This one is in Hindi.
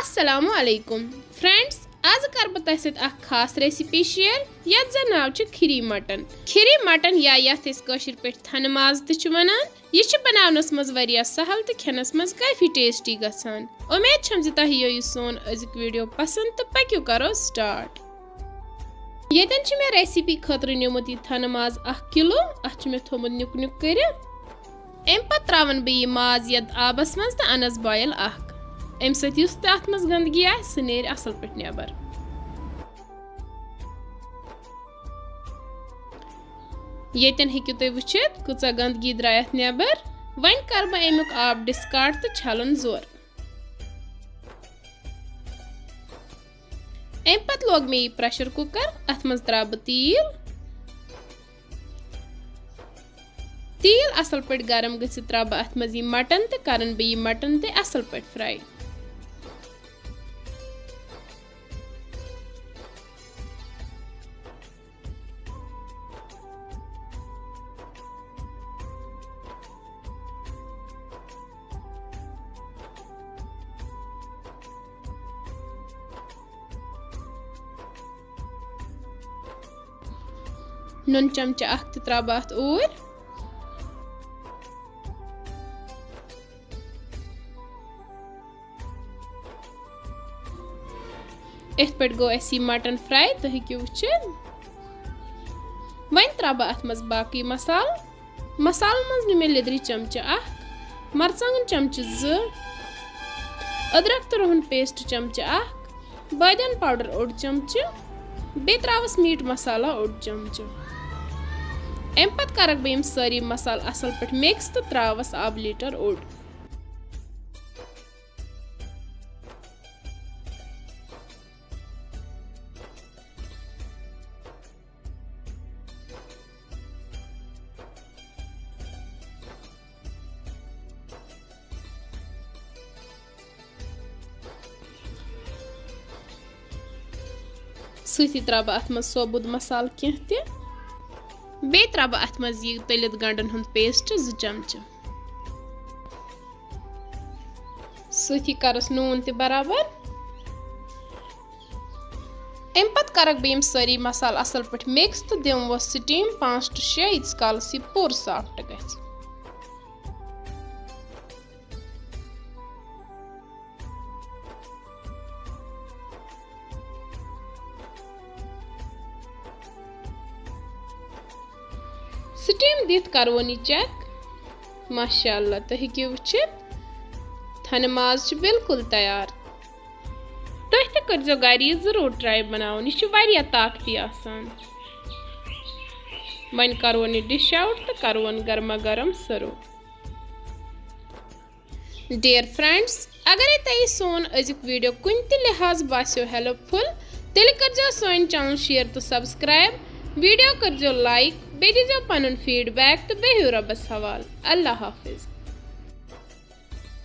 अस्सलामु अलैकुम फ्रेंड्स, आज कर बह तह सत खास रेसिपी शेयर यत जन नाव खिरी मटन। खिरी मटन या यथ कशिर पे थन माज त वनान। यह बनावनस मज वरिया सहल तो खेनस मज काफी टेस्टी गसान। उम्मीद छम ज तह यो सोन अजुक वीडियो पसंद तो पक्यो करो स्टार्ट। यतन मे रेसिपी खतर निमुत यह थन माज 1 किलो। अत मे थोमुत नुक नुक कर। अम पत त्रावन बह यह माज यत आबस मज तो अनस बॉयल अम सत युस ते अत मज गंदगी आ सह नेर असल पे नेबर। यतन हेकु तुम वुचित कूचा गंदगी द्राय अथ नेबर। वन कर बह अमुक आब डिस्कार्ड तो छलन जोर। अम पत लोग मे प्रेशर कुकर। अथ मज त्रा बह तील असल पे गरम गसित त्रा बह अथ मज मटन तो करन बह मटन ते असल पे फ्राई। नुन चमचा 1 त्रा बह ऊर। इत पे गो मटन फ्राई तो हेकु वुचित। वन त्रा बह अथ मज बाकी मसाल मज नु मे लिदरी चमचा 1, मरचांगन चमचा 2, अदरक तो रोहन पेस्ट चमचा 1, बादियान पाउडर 1 चमचा, बे त्रावस मीट मसाला 1 चमचा। अम पत करक बह सारी मसाल असल पे मिक्स तो त्रावस आब लीटर 1। सही त्रा बह अथ मज सोबुद मसाल कह ते। बे त्रा बह अथ मज यह तलित गंडन हुंद पेस्ट 2 चमचा। सही करस नून ते बराबर। अम पत करक बह सारी मसाल असल पे मिक्स तो दिम वो स्टीम 5 to 6 यीस कालस यह पूर सॉफ्ट गछ। स्टीम दित करवन यह चेक। माशाअल्लाह तो हेकु वुचित थन माज बिल्कुल तैयार। तुह ते करजो घर यह जरूर ट्राई बनावन। यह वारिया ताकती आसान। वन करवन यह डिश आउट तो करवन गर्मा गर्म सर्व। डियर फ्रेंड्स, अगर तुम सोन अजुक वीडियो कुन ते लिहाज बास्यो हेल्पफुल तेल करजो सोन चैनल शेयर तो सब्सक्राइब। वीडियो करजो लाइक, बे दीजो पनुन फीडबैक तो बेहियो रब्बस हवाल। अल्लाह हाफिज।